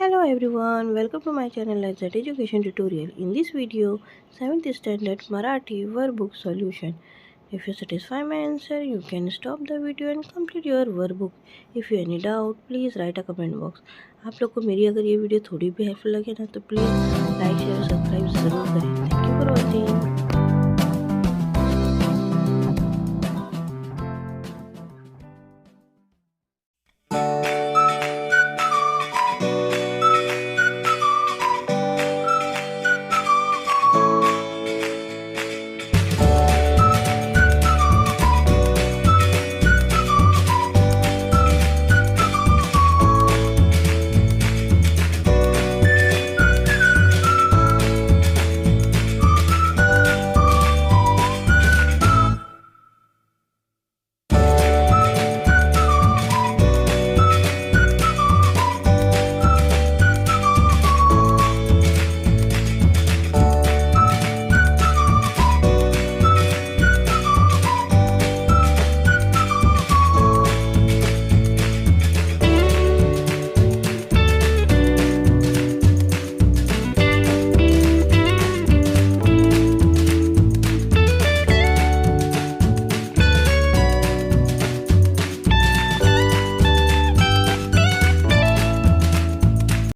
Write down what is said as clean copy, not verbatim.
Hello everyone, welcome to my channel Exat Education Tutorial. In this video, 7th Standard Marathi workbook solution. If you satisfy my answer, you can stop the video and complete your workbook. If you any doubt, please write a comment box. आप लोग को मेरी अगर ये video थोड़ी भी helpful लगे ना तो प्लीज़ लाइक शेयर सब्सक्राइब ज़रूर करें. Thank you for watching.